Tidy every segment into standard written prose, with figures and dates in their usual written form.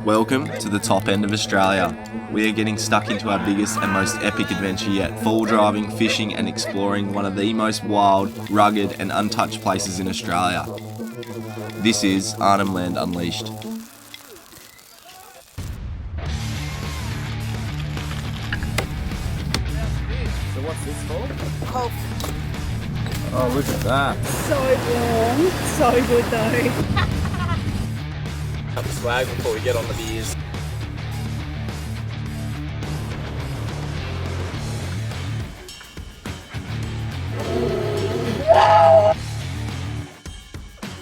Welcome to the top end of Australia. We are getting stuck into our biggest and most epic adventure yet, full driving, fishing and exploring one of the most wild, rugged and untouched places in Australia. This is Arnhem Land Unleashed. So what's this for? Coke. Oh, look at that. So warm. So good though. Have a swag before we get on the beers.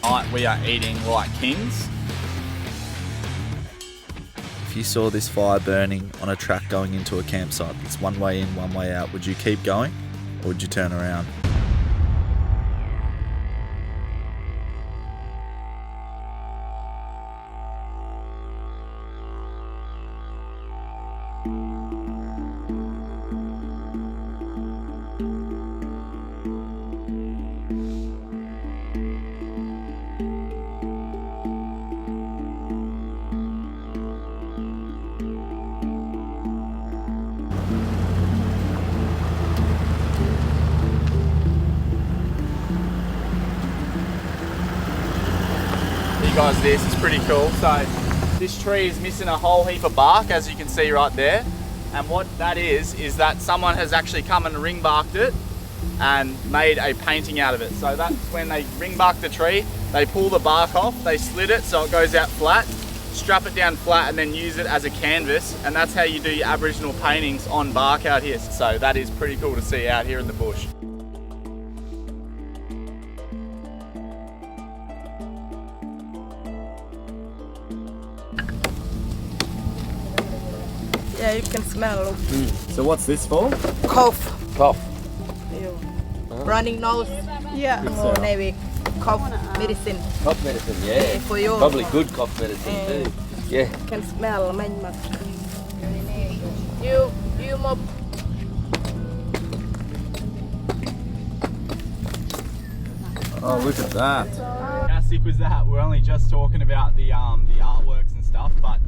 Tonight we are eating like kings. If you saw this fire burning on a track going into a campsite that's one way in, one way out, would you keep going or would you turn around? Guys, this is pretty cool. So this tree is missing a whole heap of bark, as you can see right there, and what that is that someone has actually come and ring barked it and made a painting out of it. So that's when they ring bark the tree, they pull the bark off, they slit it so it goes out flat, strap it down flat and then use it as a canvas, and that's how you do your Aboriginal paintings on bark out here. So that is pretty cool to see out here in the bush. Yeah, you can smell. So what's this for? Cough. Cough. Ew. Running nose. Yeah. Good, Or maybe cough medicine. Cough medicine, yeah. For you. Probably good cough medicine too. Yeah. Can smell. You mop. Oh, look at that. How sick was that? We're only just talking about the artworks and stuff, but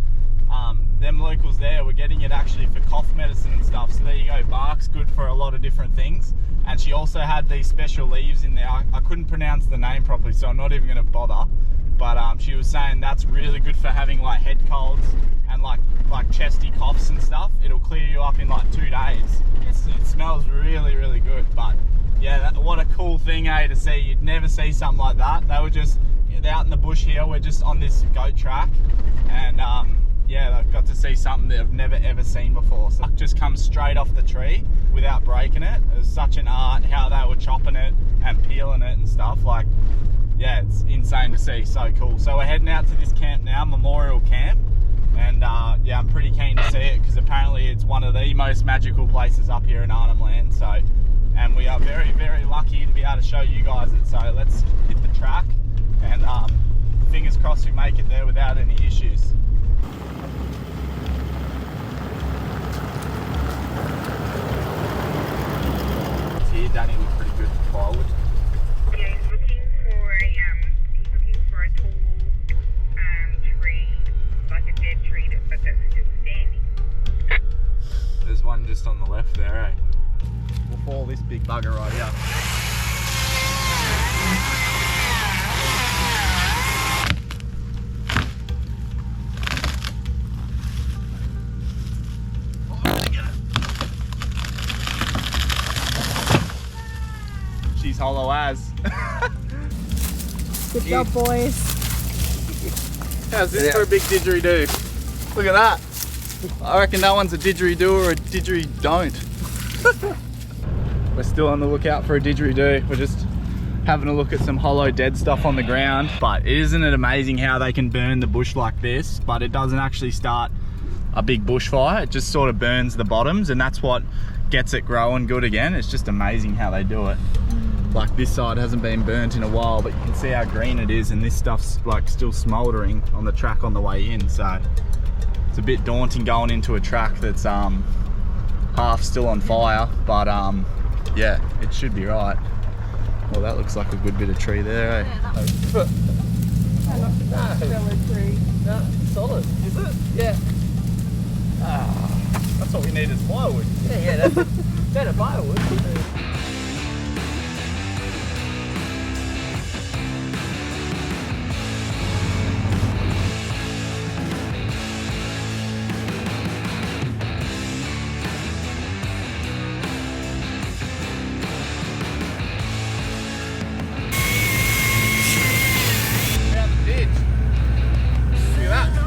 them locals there were getting it actually for cough medicine and stuff. So there you go, bark's good for a lot of different things. And she also had these special leaves in there. I couldn't pronounce the name properly, so I'm not even gonna bother. But she was saying that's really good for having like head colds and like chesty coughs and stuff. It'll clear you up in like 2 days. It smells really, really good. But yeah, what a cool thing, to see. You'd never see something like that. They were just out in the bush here. We're just on this goat track, and yeah, I've got to see something that I've never ever seen before. So it just comes straight off the tree without breaking it. It was such an art how they were chopping it and peeling it and stuff. Like, yeah, it's insane to see. So cool. So we're heading out to this camp now, Memorial Camp, and yeah, I'm pretty keen to see it because apparently it's one of the most magical places up here in Arnhem Land. So, and we are very, very lucky to be able to show you guys it. So let's hit the track, and fingers crossed we make it there without any issues. Here, Danny looked pretty good for firewood. Yeah, he's looking for a tall tree, like a dead tree but that's still standing. There's one just on the left there, eh? We'll fall this big bugger right here. She's hollow as. Good job, boys. How's this for a big didgeridoo? Look at that. I reckon that one's a didgeridoo or a didgeridoo. We're still on the lookout for a didgeridoo. We're just having a look at some hollow dead stuff on the ground. But isn't it amazing how they can burn the bush like this, but it doesn't actually start a big bushfire. It just sort of burns the bottoms, and that's what gets it growing good again. It's just amazing how they do it. Like this side hasn't been burnt in a while, but you can see how green it is, and this stuff's like still smouldering on the track on the way in. So it's a bit daunting going into a track that's half still on fire, but yeah, it should be right. Well, that looks like a good bit of tree there, eh? No, solid. Is it? Yeah. That's what we need is firewood. Yeah, that's better firewood.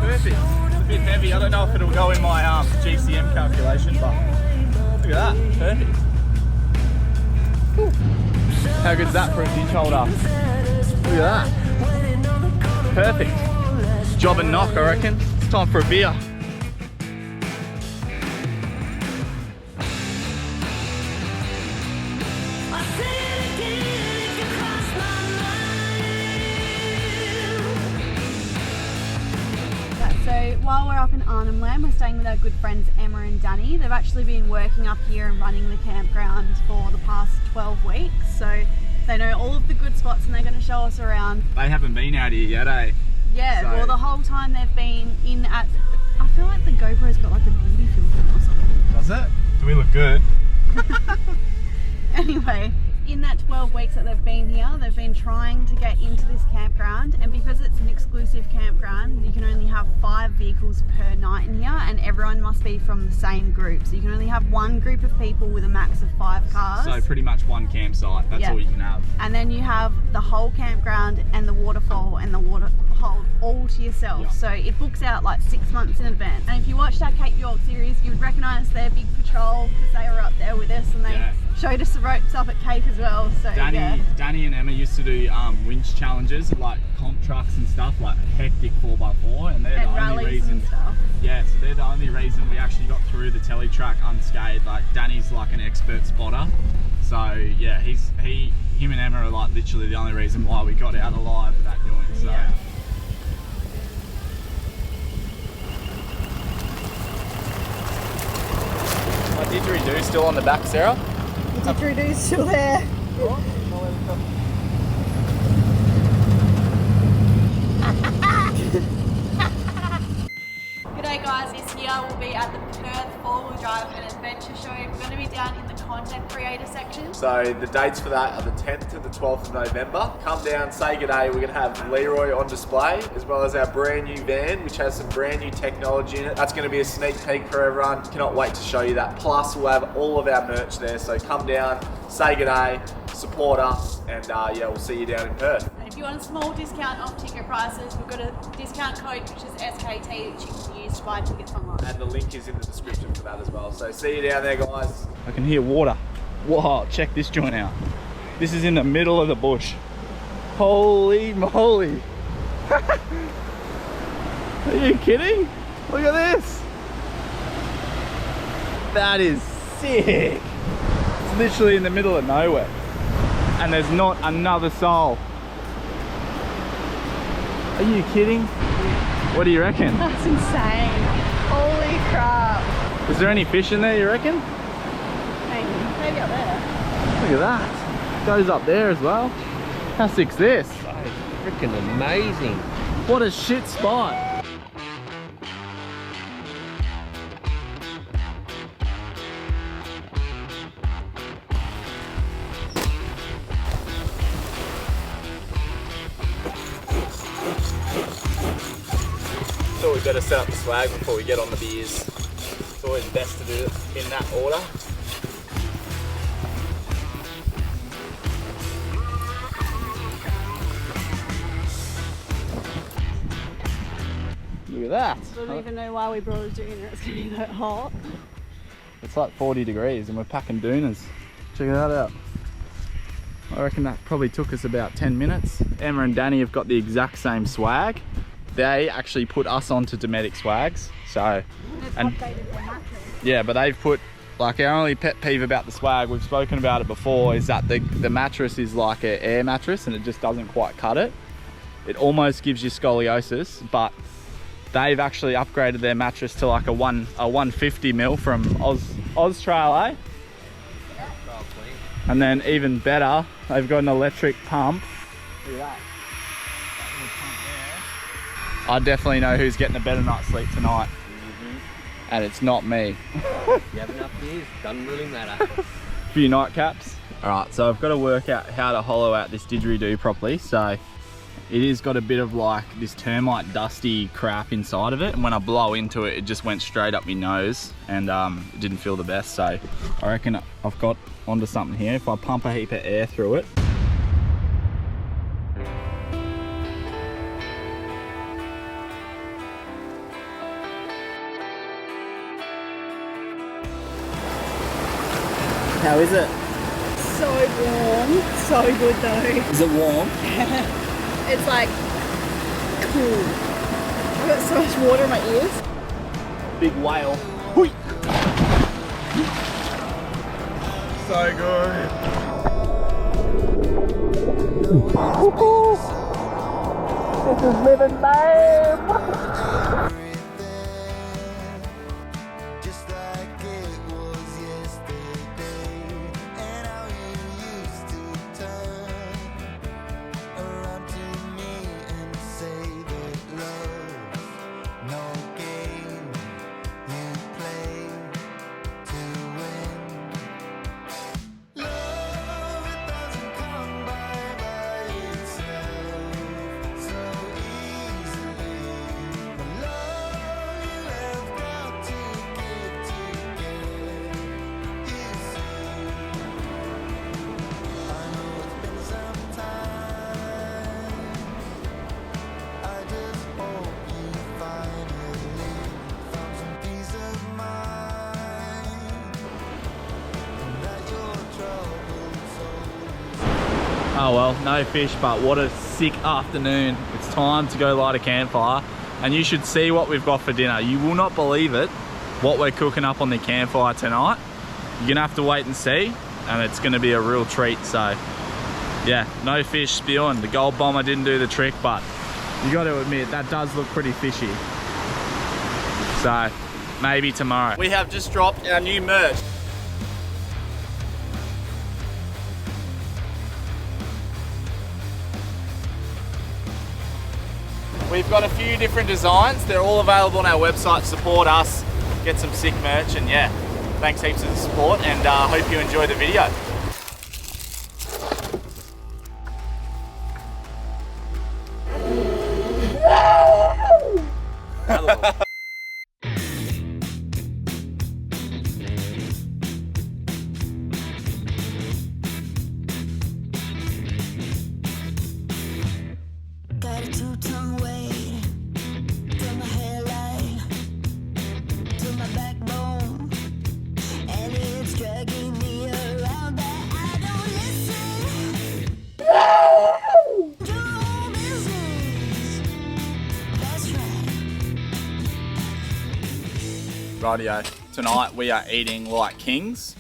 Perfect. It's a bit heavy. I don't know if it'll go in my GCM calculation, but look at that. Perfect. Whew. How good's that for a ditch holder? Look at that. Perfect. Job and knock, I reckon. It's time for a beer. So while we're up in Arnhem Land, we're staying with our good friends Emma and Danny. They've actually been working up here and running the campground for the past 12 weeks. So they know all of the good spots and they're going to show us around. They haven't been out here yet, eh? Yeah, So- well the whole time they've been in at, I feel like the GoPro's got like a beauty filter or something. Does it? Do we look good? Anyway, in that 12 weeks that they've been here, they've been trying to get into this campground, and because it's an exclusive campground, you can only have 5 vehicles per night in here, and everyone must be from the same group. So you can only have one group of people with a max of 5 cars. So pretty much one campsite. That's Yeah. all you can have. And then you have the whole campground and the waterfall and the water hole all to yourself. Yeah. So it books out like 6 months in advance. And if you watched our Cape York series, you would recognise their big patrol because they were up there with us and they Yeah. showed us the ropes up at Cape as well. So yeah. Danny and Emma used to do winch challenges, like comp trucks and stuff, like hectic 4x4, and they're And the only rallies reason. and stuff. Yeah, so they're the only reason we actually got through the telly track unscathed. Like Danny's like an expert spotter, so yeah, him and Emma are like literally the only reason why we got out alive with that joint. So. Yeah. My didgeridoo still on the back, Sarah? The didgeridoo's still there. G'day guys, this year we'll be at the Perth 4-wheel drive and adventure show. We're going to be down in the content creator section. So the dates for that are the 10th to the 12th of November. Come down, say g'day. We're going to have Leroy on display, as well as our brand new van, which has some brand new technology in it. That's going to be a sneak peek for everyone. Cannot wait to show you that. Plus, we'll have all of our merch there. So come down, say g'day, support us, and yeah, we'll see you down in Perth. And if you want a small discount off ticket prices, we've got a discount code which is SKT, which you can use to buy tickets online. And the link is in the description for that as well. So see you down there, guys. I can hear water. Whoa, check this joint out. This is in the middle of the bush. Holy moly. Are you kidding? Look at this. That is sick. It's literally in the middle of nowhere. And there's not another soul. Are you kidding? What do you reckon? That's insane. Holy crap. Is there any fish in there, you reckon? Maybe up there. Look at that. Goes up there as well. How sick's this? Freaking amazing. What a shit spot. Thought we better set up the swag before we get on the beers. It's always best to do it in that order. Look at that. I don't even know why we brought a doona. It's going to be that hot. It's like 40 degrees and we're packing doonas. Check that out. I reckon that probably took us about 10 minutes. Emma and Danny have got the exact same swag. They actually put us onto Dometic swags. So, and yeah, but they've put, like, our only pet peeve about the swag, we've spoken about it before, is that the mattress is like an air mattress and it just doesn't quite cut it. It almost gives you scoliosis, but they've actually upgraded their mattress to like a 150 mil from Austrail, eh? And then even better, they've got an electric pump. Look at that. I definitely know who's getting a better night's sleep tonight. And it's not me. You have enough beers, doesn't really matter. Few nightcaps. Alright, so I've got to work out how to hollow out this didgeridoo properly. So it has got a bit of like this termite dusty crap inside of it, and when I blow into it, it just went straight up my nose, and it didn't feel the best. So I reckon I've got onto something here. If I pump a heap of air through it. How is it? So warm, so good though. Is it warm? It's like cool. I've got so much water in my ears. Big whale. Hui. So good. This is living, babe. Oh well, no fish, but what a sick afternoon. It's time to go light a campfire, and you should see what we've got for dinner. You will not believe it, what we're cooking up on the campfire tonight. You're gonna have to wait and see, and it's gonna be a real treat. So yeah, no fish spewing. The gold bomber didn't do the trick, but you got to admit that does look pretty fishy. So maybe tomorrow. We have just dropped our new merch. We've got a few different designs. They're all available on our website. Support us, get some sick merch, and yeah, thanks heaps for the support, and hope you enjoy the video. Got a two-tongue weight from my hairline to my backbone, and it's dragging me around that I don't listen. Do your business. That's right. Rightio, tonight we are eating like kings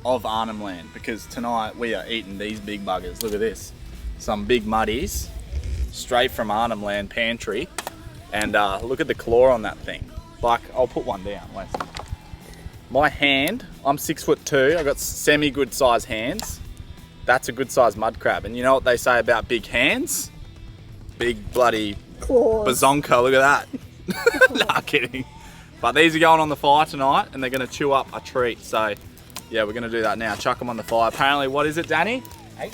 of Arnhem Land, because tonight we are eating these big buggers. Look at this, some big muddies straight from Arnhem Land pantry, and look at the claw on that thing. Like, I'll put one down, wait. My hand, I'm 6'2", I've got semi good size hands. That's a good size mud crab, and you know what they say about big hands? Big bloody Claws. bazonka, look at that. Nah, kidding. But these are going on the fire tonight, and they're gonna chew up a treat. So yeah, we're gonna do that now, chuck them on the fire. Apparently, what is it, Danny? 8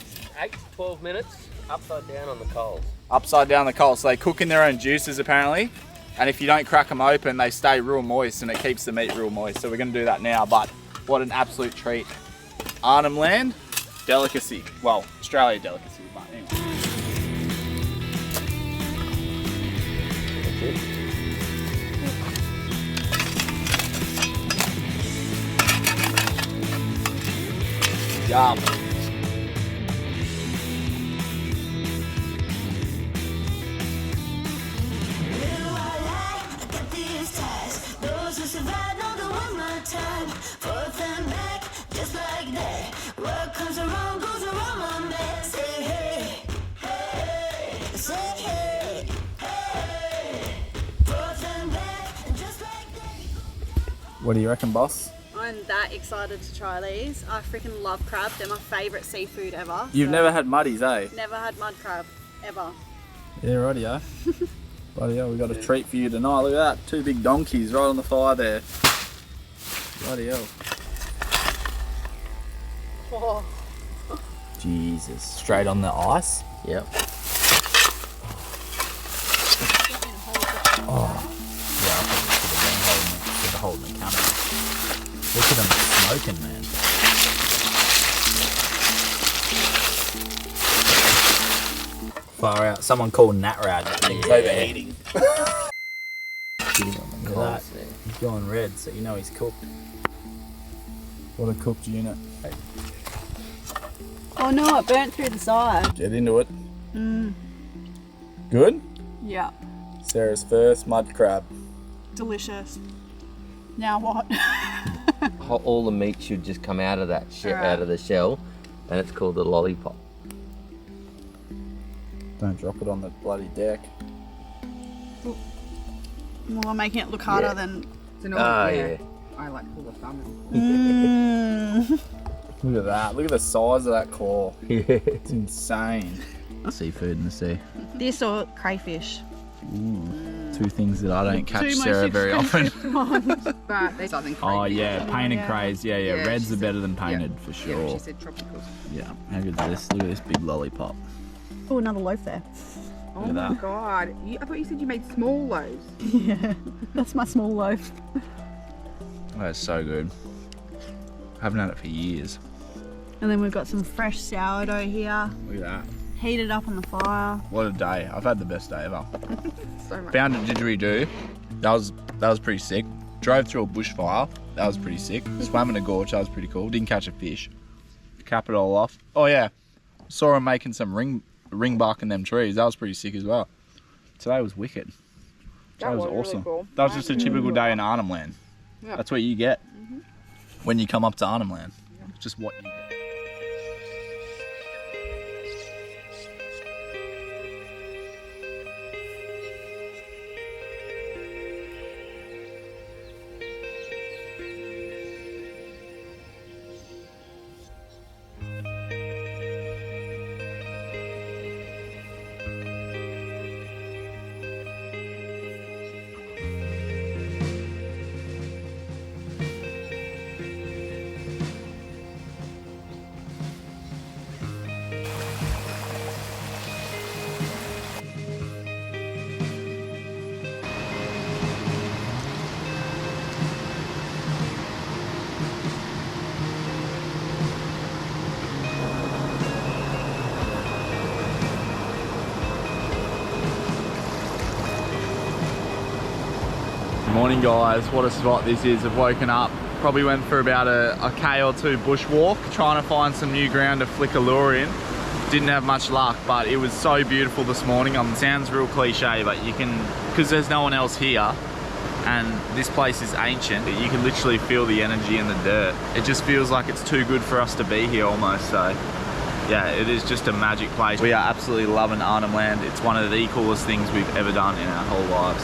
to 12 minutes, upside down on the coals. Upside down the coals. So they cook in their own juices apparently, and if you don't crack them open, they stay real moist, and it keeps the meat real moist. So we're gonna do that now, but what an absolute treat. Arnhem Land, delicacy. Well, Australia delicacy, but anyway. Yum. What do you reckon, boss? I'm that excited to try these. I freaking love crab. They're my favourite seafood ever. You've never had muddies, eh? Never had mud crab, ever. Yeah, rightio. Rightio, we got a treat for you tonight. Look at that, 2 big donkeys right on the fire there. Rightio. Oh. Jesus, straight on the ice. Yep. Oh, yeah, I probably should have holding the camera. Look at them smoking, man. Far out. Someone called Natrad. That thing's overheating. Look at that. He's going red, so you know he's cooked. What a cooked unit. Oh no, it burnt through the side. Get into it. Good? Yeah. Sarah's first mud crab. Delicious. Now what? All the meat should just come out of that out of the shell, and it's called a lollipop. Don't drop it on the bloody deck. Well, I'm making it look harder than... Yeah. I like pull the thumb. Look at that. Look at the size of that claw. Yeah. It's insane. Seafood in the sea. This or crayfish. Ooh. 2 things that I don't catch Two Sarah most very often. expensive ones. But there's something Oh crazy. yeah, painted crays. Yeah, Yeah, Reds she are said- better than painted for Yeah, sure. she said tropical. Yeah. How good is this? Look at this big lollipop. Oh, another loaf there. Oh Look at my that. god. I thought you said you made small loaves. Yeah, that's my small loaf. That's so good. Haven't had it for years. And then we've got some fresh sourdough here, Look at that. heated up on the fire. What a day. I've had the best day ever. So much. Found a didgeridoo. That was pretty sick. Drove through a bushfire. That was pretty sick. Swam in a gorge. That was pretty cool. Didn't catch a fish. Cap it all off. Oh yeah. Saw him making some ring bark in them trees. That was pretty sick as well. Today was wicked. That was really awesome. cool. That was just a typical day in Arnhem Land. Yeah. That's what you get when you come up to Arnhem Land. It's just what you get. Morning guys, what a spot this is. I've woken up, probably went for about a K or 2 bushwalk, trying to find some new ground to flick a lure in. Didn't have much luck, but it was so beautiful this morning. Sounds real cliche, but you can, because there's no one else here, and this place is ancient, you can literally feel the energy in the dirt. It just feels like it's too good for us to be here almost, so yeah, it is just a magic place. We are absolutely loving Arnhem Land. It's one of the coolest things we've ever done in our whole lives.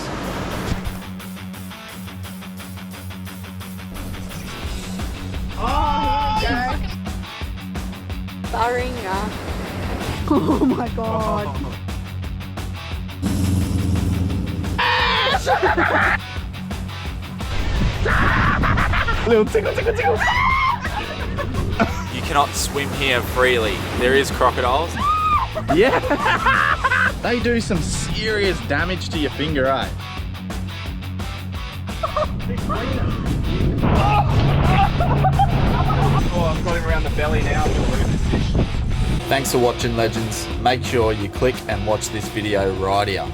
Oh my god. Little tickle, tickle, tickle. You cannot swim here freely. There is crocodiles. Yeah. They do some serious damage to your finger, eh? Oh, I've got him around the belly now. Thanks for watching, legends. Make sure you click and watch this video right here.